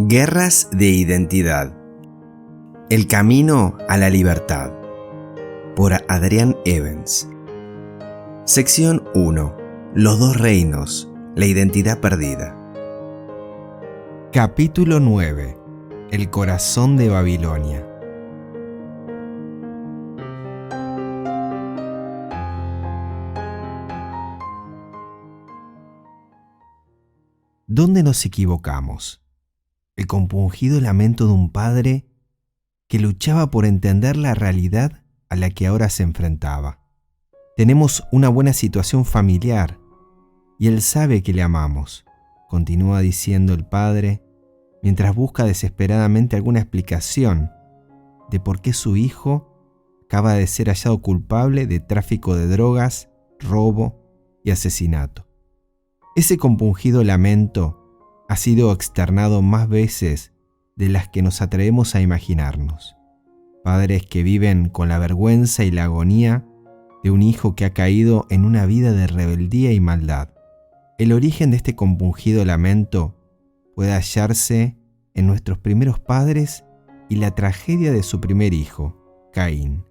Guerras de identidad. El camino a la libertad. Por Adrian Evans. Sección 1. Los dos reinos. La identidad perdida. Capítulo 9. El corazón de Babilonia. ¿Dónde nos equivocamos? El compungido lamento de un padre que luchaba por entender la realidad a la que ahora se enfrentaba. Tenemos una buena situación familiar y él sabe que le amamos, continúa diciendo el padre mientras busca desesperadamente alguna explicación de por qué su hijo acaba de ser hallado culpable de tráfico de drogas, robo y asesinato. Ese compungido lamento ha sido externado más veces de las que nos atrevemos a imaginarnos. Padres que viven con la vergüenza y la agonía de un hijo que ha caído en una vida de rebeldía y maldad. El origen de este compungido lamento puede hallarse en nuestros primeros padres y la tragedia de su primer hijo, Caín.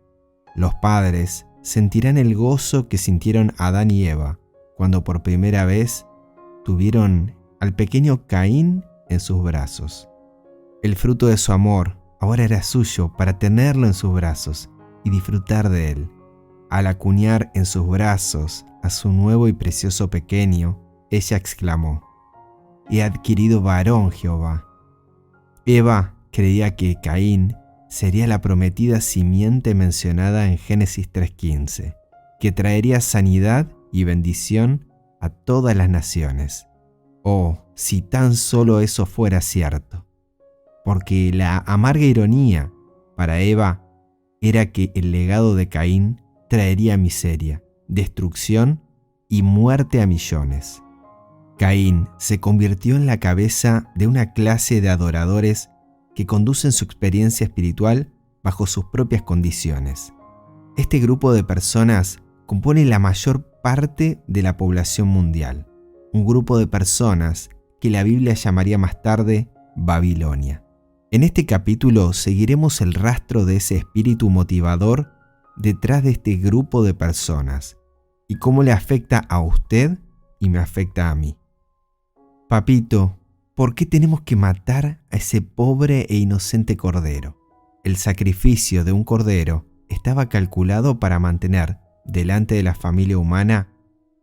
Los padres sentirán el gozo que sintieron Adán y Eva cuando por primera vez tuvieron al pequeño Caín en sus brazos. El fruto de su amor ahora era suyo para tenerlo en sus brazos y disfrutar de él. Al acuñar en sus brazos a su nuevo y precioso pequeño, ella exclamó: «He adquirido varón, Jehová». Eva creía que Caín sería la prometida simiente mencionada en Génesis 3:15, que traería sanidad y bendición a todas las naciones. Oh, si tan solo eso fuera cierto. Porque la amarga ironía para Eva era que el legado de Caín traería miseria, destrucción y muerte a millones. Caín se convirtió en la cabeza de una clase de adoradores que conducen su experiencia espiritual bajo sus propias condiciones. Este grupo de personas compone la mayor parte de la población mundial, un grupo de personas que la Biblia llamaría más tarde Babilonia. En este capítulo seguiremos el rastro de ese espíritu motivador detrás de este grupo de personas y cómo le afecta a usted y me afecta a mí. Papito, ¿por qué tenemos que matar a ese pobre e inocente cordero? El sacrificio de un cordero estaba calculado para mantener delante de la familia humana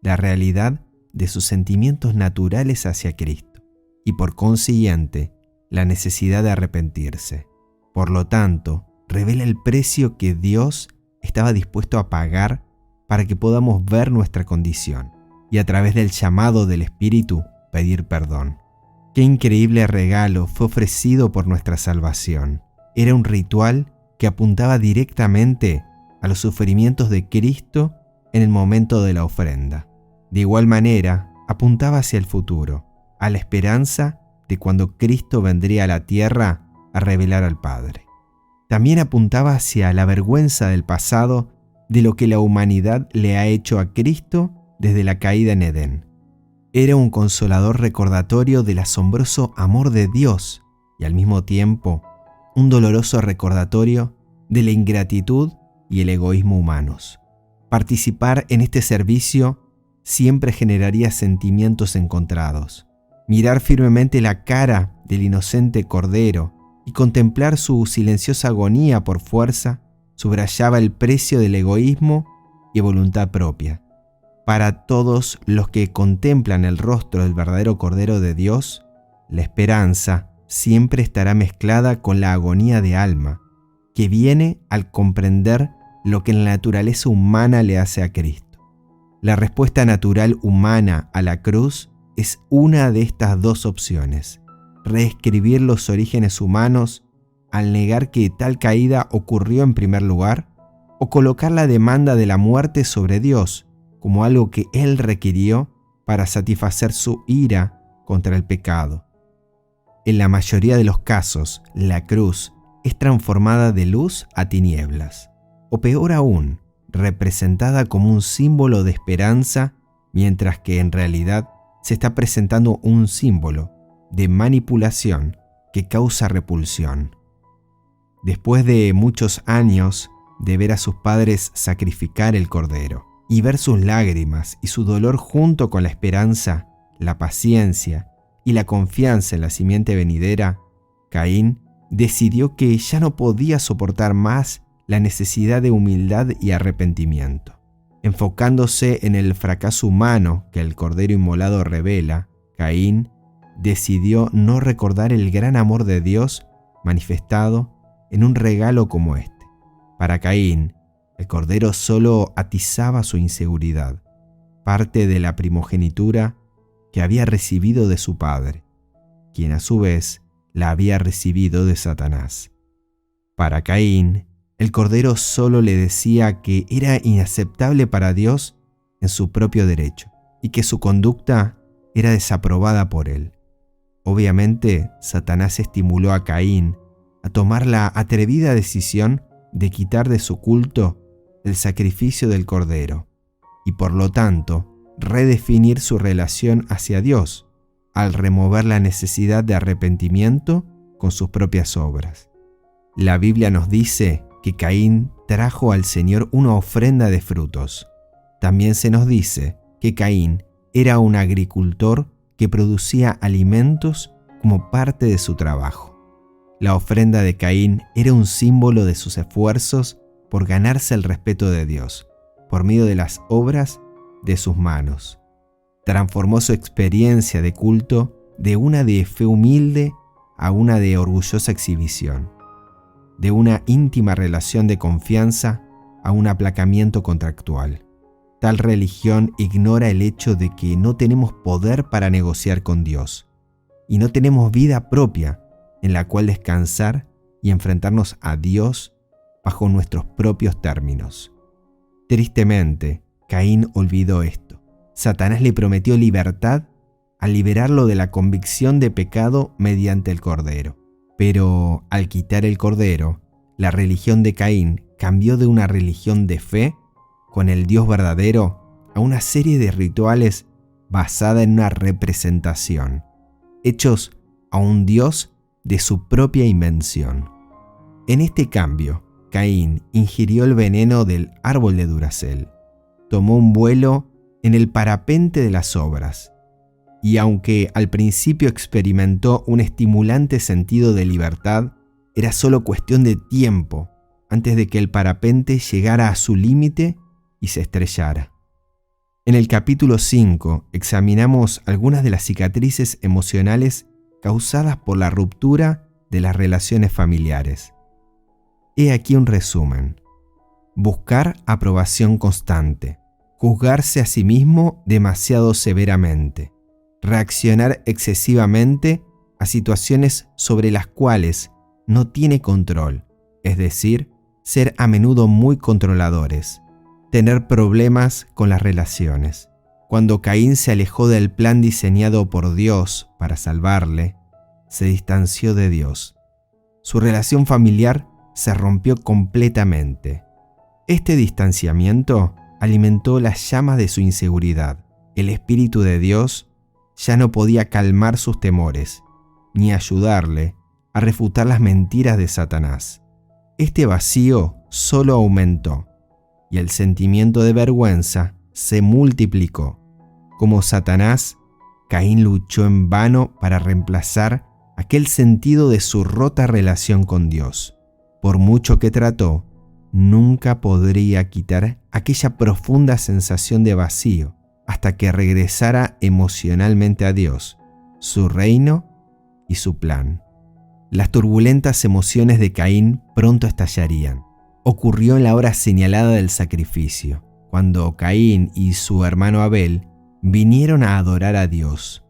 la realidad de sus sentimientos naturales hacia Cristo y por consiguiente la necesidad de arrepentirse. Por lo tanto, revela el precio que Dios estaba dispuesto a pagar para que podamos ver nuestra condición y a través del llamado del Espíritu pedir perdón. Qué increíble regalo fue ofrecido por nuestra salvación. Era un ritual que apuntaba directamente a los sufrimientos de Cristo en el momento de la ofrenda. De igual manera, apuntaba hacia el futuro, a la esperanza de cuando Cristo vendría a la tierra a revelar al Padre. También apuntaba hacia la vergüenza del pasado de lo que la humanidad le ha hecho a Cristo desde la caída en Edén. Era un consolador recordatorio del asombroso amor de Dios y al mismo tiempo un doloroso recordatorio de la ingratitud y el egoísmo humanos. Participar en este servicio siempre generaría sentimientos encontrados. Mirar firmemente la cara del inocente cordero y contemplar su silenciosa agonía por fuerza subrayaba el precio del egoísmo y voluntad propia. Para todos los que contemplan el rostro del verdadero Cordero de Dios, la esperanza siempre estará mezclada con la agonía de alma, que viene al comprender lo que la naturaleza humana le hace a Cristo. La respuesta natural humana a la cruz es una de estas dos opciones: reescribir los orígenes humanos al negar que tal caída ocurrió en primer lugar, o colocar la demanda de la muerte sobre Dios como algo que Él requirió para satisfacer su ira contra el pecado. En la mayoría de los casos, la cruz es transformada de luz a tinieblas, o peor aún, representada como un símbolo de esperanza, mientras que en realidad se está presentando un símbolo de manipulación que causa repulsión. Después de muchos años de ver a sus padres sacrificar el cordero y ver sus lágrimas y su dolor junto con la esperanza, la paciencia y la confianza en la simiente venidera, Caín decidió que ya no podía soportar más la necesidad de humildad y arrepentimiento. Enfocándose en el fracaso humano que el cordero inmolado revela, Caín decidió no recordar el gran amor de Dios manifestado en un regalo como este. Para Caín, el cordero solo atizaba su inseguridad, parte de la primogenitura que había recibido de su padre, quien a su vez la había recibido de Satanás. Para Caín, el cordero solo le decía que era inaceptable para Dios en su propio derecho y que su conducta era desaprobada por él. Obviamente, Satanás estimuló a Caín a tomar la atrevida decisión de quitar de su culto el sacrificio del cordero y por lo tanto redefinir su relación hacia Dios al remover la necesidad de arrepentimiento con sus propias obras. La Biblia nos dice que Caín trajo al Señor una ofrenda de frutos. También se nos dice que Caín era un agricultor que producía alimentos como parte de su trabajo. La ofrenda de Caín era un símbolo de sus esfuerzos por ganarse el respeto de Dios, por medio de las obras de sus manos. Transformó su experiencia de culto de una de fe humilde a una de orgullosa exhibición, de una íntima relación de confianza a un aplacamiento contractual. Tal religión ignora el hecho de que no tenemos poder para negociar con Dios y no tenemos vida propia en la cual descansar y enfrentarnos a Dios bajo nuestros propios términos. Tristemente, Caín olvidó esto. Satanás le prometió libertad al liberarlo de la convicción de pecado mediante el cordero. Pero al quitar el cordero, la religión de Caín cambió de una religión de fe con el Dios verdadero a una serie de rituales basada en una representación, hechos a un Dios de su propia invención. En este cambio, Caín ingirió el veneno del árbol de Duracell, tomó un vuelo en el parapente de las obras, y aunque al principio experimentó un estimulante sentido de libertad, era solo cuestión de tiempo antes de que el parapente llegara a su límite y se estrellara. En el capítulo 5 examinamos algunas de las cicatrices emocionales causadas por la ruptura de las relaciones familiares. He aquí un resumen. Buscar aprobación constante, juzgarse a sí mismo demasiado severamente, reaccionar excesivamente a situaciones sobre las cuales no tiene control, es decir, ser a menudo muy controladores, tener problemas con las relaciones. Cuando Caín se alejó del plan diseñado por Dios para salvarle, se distanció de Dios. Su relación familiar se rompió completamente. Este distanciamiento alimentó las llamas de su inseguridad. El Espíritu de Dios ya no podía calmar sus temores, ni ayudarle a refutar las mentiras de Satanás. Este vacío solo aumentó, y el sentimiento de vergüenza se multiplicó. Como Satanás, Caín luchó en vano para reemplazar aquel sentido de su rota relación con Dios. Por mucho que trató, nunca podría quitar aquella profunda sensación de vacío hasta que regresara emocionalmente a Dios, su reino y su plan. Las turbulentas emociones de Caín pronto estallarían. Ocurrió en la hora señalada del sacrificio, cuando Caín y su hermano Abel vinieron a adorar a Dios.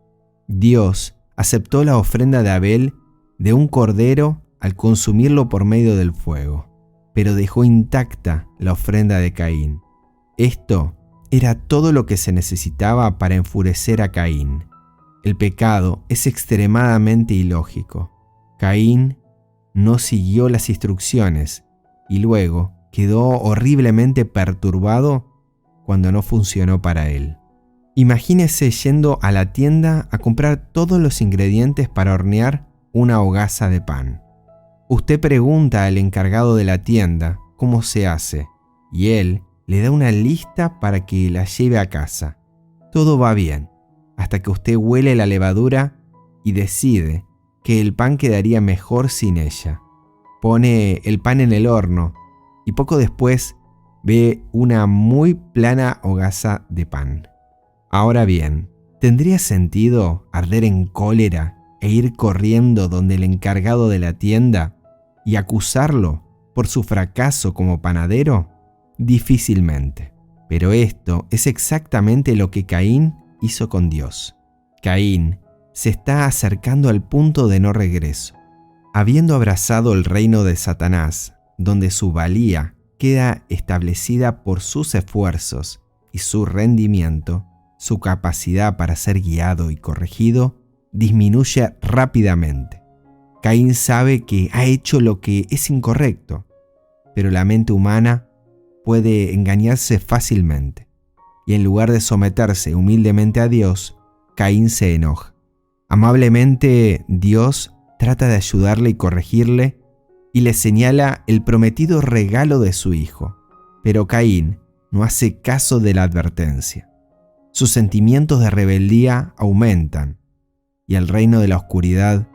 Dios aceptó la ofrenda de Abel de un cordero al consumirlo por medio del fuego, pero dejó intacta la ofrenda de Caín. Esto era todo lo que se necesitaba para enfurecer a Caín. El pecado es extremadamente ilógico. Caín no siguió las instrucciones y luego quedó horriblemente perturbado cuando no funcionó para él. Imagínese yendo a la tienda a comprar todos los ingredientes para hornear una hogaza de pan. Usted pregunta al encargado de la tienda cómo se hace y él le da una lista para que la lleve a casa. Todo va bien, hasta que usted huele la levadura y decide que el pan quedaría mejor sin ella. Pone el pan en el horno y poco después ve una muy plana hogaza de pan. Ahora bien, ¿tendría sentido arder en cólera e ir corriendo donde el encargado de la tienda y acusarlo por su fracaso como panadero? Difícilmente. Pero esto es exactamente lo que Caín hizo con Dios. Caín se está acercando al punto de no regreso. Habiendo abrazado el reino de Satanás, donde su valía queda establecida por sus esfuerzos y su rendimiento, su capacidad para ser guiado y corregido disminuye rápidamente. Caín sabe que ha hecho lo que es incorrecto, pero la mente humana puede engañarse fácilmente, y en lugar de someterse humildemente a Dios, Caín se enoja. Amablemente, Dios trata de ayudarle y corregirle, y le señala el prometido regalo de su hijo, pero Caín no hace caso de la advertencia. Sus sentimientos de rebeldía aumentan, y el reino de la oscuridad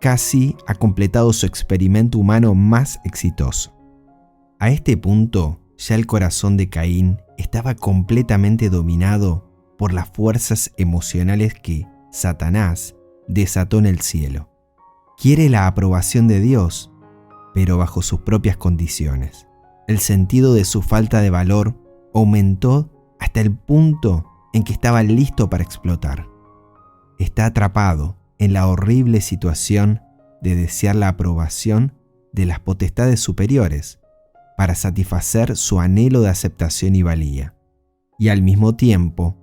casi ha completado su experimento humano más exitoso. A este punto, ya el corazón de Caín estaba completamente dominado por las fuerzas emocionales que Satanás desató en el cielo. Quiere la aprobación de Dios, pero bajo sus propias condiciones. El sentido de su falta de valor aumentó hasta el punto en que estaba listo para explotar. Está atrapado en la horrible situación de desear la aprobación de las potestades superiores para satisfacer su anhelo de aceptación y valía, y al mismo tiempo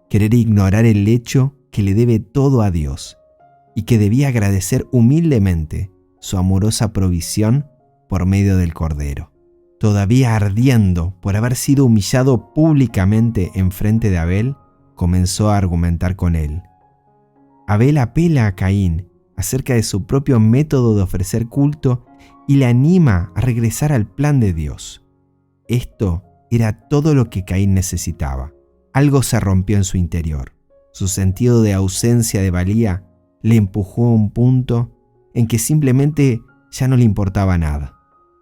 querer ignorar el hecho que le debe todo a Dios y que debía agradecer humildemente su amorosa provisión por medio del Cordero. Todavía ardiendo por haber sido humillado públicamente en frente de Abel, comenzó a argumentar con él. Abel apela a Caín acerca de su propio método de ofrecer culto y le anima a regresar al plan de Dios. Esto era todo lo que Caín necesitaba. Algo se rompió en su interior. Su sentido de ausencia de valía le empujó a un punto en que simplemente ya no le importaba nada.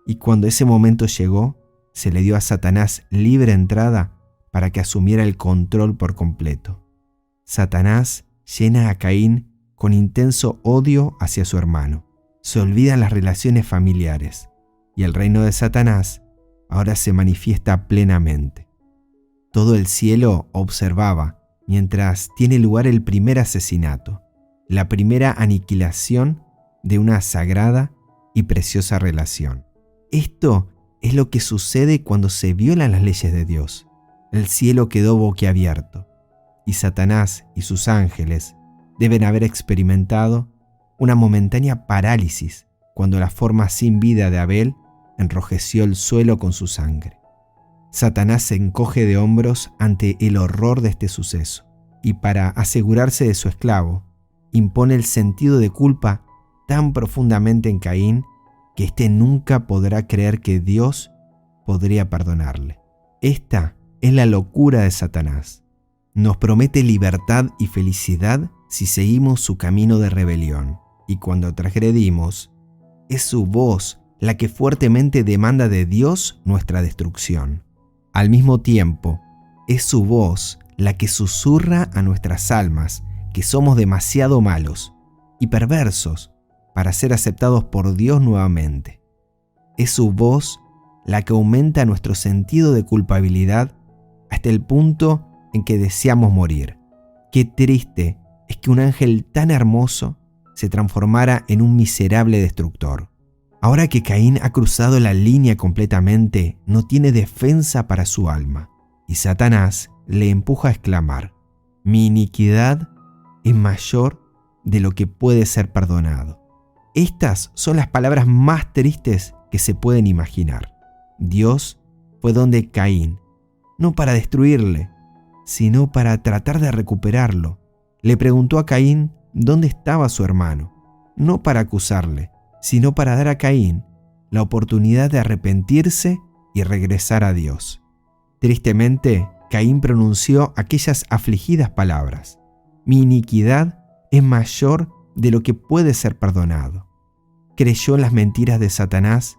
Y cuando ese momento llegó, se le dio a Satanás libre entrada para que asumiera el control por completo. Satanás llena a Caín con intenso odio hacia su hermano. Se olvidan las relaciones familiares y el reino de Satanás ahora se manifiesta plenamente. Todo el cielo observaba mientras tiene lugar el primer asesinato, la primera aniquilación de una sagrada y preciosa relación. Esto es lo que sucede cuando se violan las leyes de Dios. El cielo quedó boquiabierto y Satanás y sus ángeles deben haber experimentado una momentánea parálisis cuando la forma sin vida de Abel enrojeció el suelo con su sangre. Satanás se encoge de hombros ante el horror de este suceso y para asegurarse de su esclavo, impone el sentido de culpa tan profundamente en Caín que éste nunca podrá creer que Dios podría perdonarle. Esta es la locura de Satanás. Nos promete libertad y felicidad si seguimos su camino de rebelión, y cuando transgredimos, es su voz la que fuertemente demanda de Dios nuestra destrucción. Al mismo tiempo, es su voz la que susurra a nuestras almas que somos demasiado malos y perversos para ser aceptados por Dios nuevamente. Es su voz la que aumenta nuestro sentido de culpabilidad hasta el punto en que deseamos morir. Qué triste es que un ángel tan hermoso se transformara en un miserable destructor. Ahora que Caín ha cruzado la línea completamente, no tiene defensa para su alma, y Satanás le empuja a exclamar: mi iniquidad es mayor de lo que puede ser perdonado. Estas son las palabras más tristes que se pueden imaginar. Dios fue donde Caín, no para destruirle, sino para tratar de recuperarlo. Le preguntó a Caín dónde estaba su hermano. no para acusarle, sino para dar a Caín la oportunidad de arrepentirse y regresar a Dios. Tristemente, Caín pronunció aquellas afligidas palabras: mi iniquidad es mayor de lo que puede ser perdonado. Creyó las mentiras de Satanás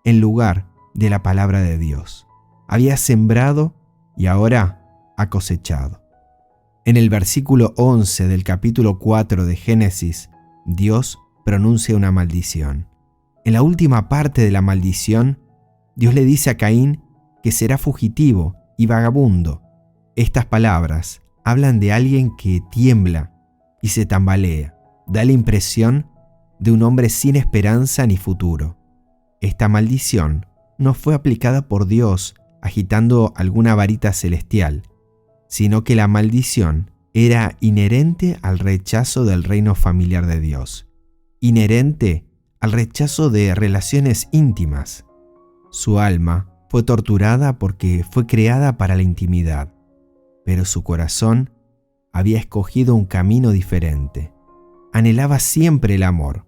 en lugar de la palabra de Dios. Había sembrado y ahora ha cosechado. En el versículo 11 del capítulo 4 de Génesis, Dios pronuncia una maldición. En la última parte de la maldición, Dios le dice a Caín que será fugitivo y vagabundo. Estas palabras hablan de alguien que tiembla y se tambalea. Da la impresión de un hombre sin esperanza ni futuro. Esta maldición no fue aplicada por Dios agitando alguna varita celestial, sino que la maldición era inherente al rechazo del reino familiar de Dios, inherente al rechazo de relaciones íntimas. Su alma fue torturada porque fue creada para la intimidad, pero su corazón había escogido un camino diferente. Anhelaba siempre el amor,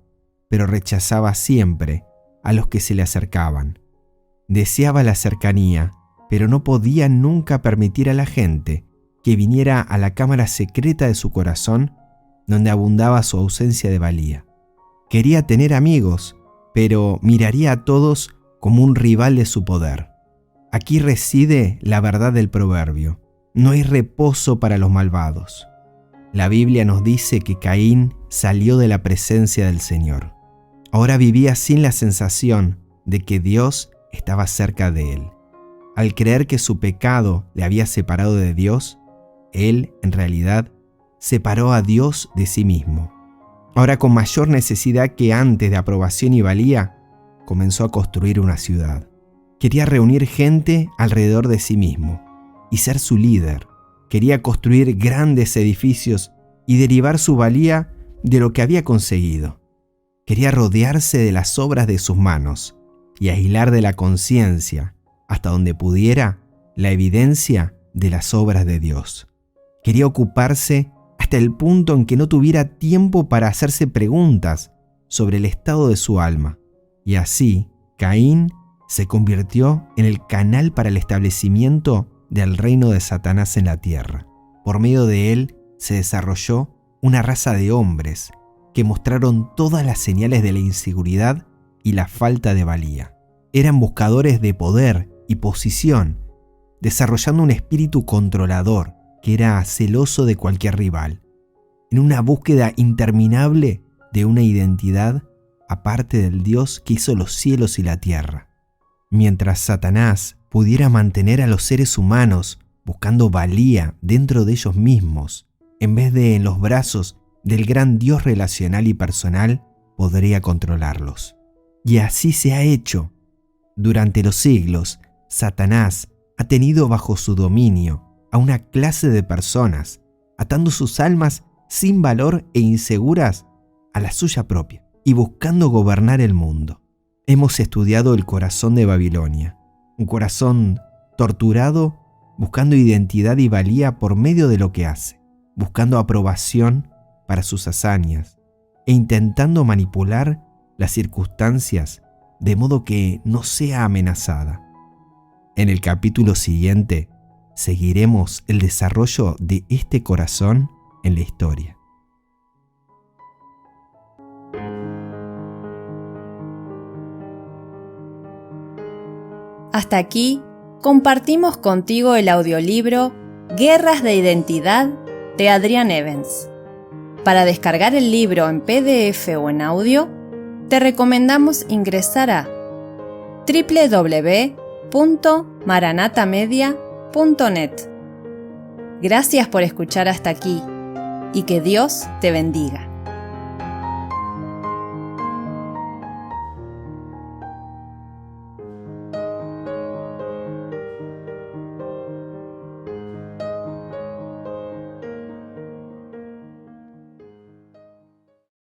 pero rechazaba siempre a los que se le acercaban. Deseaba la cercanía, pero no podía nunca permitir a la gente que viniera a la cámara secreta de su corazón, donde abundaba su ausencia de valía. Quería tener amigos, pero miraría a todos como un rival de su poder. Aquí reside la verdad del proverbio: no hay reposo para los malvados. La Biblia nos dice que Caín salió de la presencia del Señor. Ahora vivía sin la sensación de que Dios estaba cerca de él. Al creer que su pecado le había separado de Dios, él, en realidad, separó a Dios de sí mismo. Ahora, con mayor necesidad que antes de aprobación y valía, comenzó a construir una ciudad. Quería reunir gente alrededor de sí mismo y ser su líder. Quería construir grandes edificios y derivar su valía de lo que había conseguido. Quería rodearse de las obras de sus manos y aislar de la conciencia, hasta donde pudiera, la evidencia de las obras de Dios. Quería ocuparse hasta el punto en que no tuviera tiempo para hacerse preguntas sobre el estado de su alma. Y así, Caín se convirtió en el canal para el establecimiento del reino de Satanás en la tierra. Por medio de él se desarrolló una raza de hombres que mostraron todas las señales de la inseguridad y la falta de valía. Eran buscadores de poder y posición, desarrollando un espíritu controlador que era celoso de cualquier rival, en una búsqueda interminable de una identidad aparte del Dios que hizo los cielos y la tierra. Mientras Satanás pudiera mantener a los seres humanos buscando valía dentro de ellos mismos, en vez de en los brazos del gran Dios relacional y personal, podría controlarlos. Y así se ha hecho. Durante los siglos, Satanás ha tenido bajo su dominio a una clase de personas, atando sus almas sin valor e inseguras a la suya propia y buscando gobernar el mundo. Hemos estudiado el corazón de Babilonia, un corazón torturado buscando identidad y valía por medio de lo que hace, buscando aprobación para sus hazañas e intentando manipular las circunstancias de modo que no sea amenazada. En el capítulo siguiente seguiremos el desarrollo de este corazón en la historia. Hasta aquí compartimos contigo el audiolibro Guerras de Identidad de Adrian Evans. Para descargar el libro en PDF o en audio, te recomendamos ingresar a www.maranatamedia.net. Gracias por escuchar hasta aquí y que Dios te bendiga.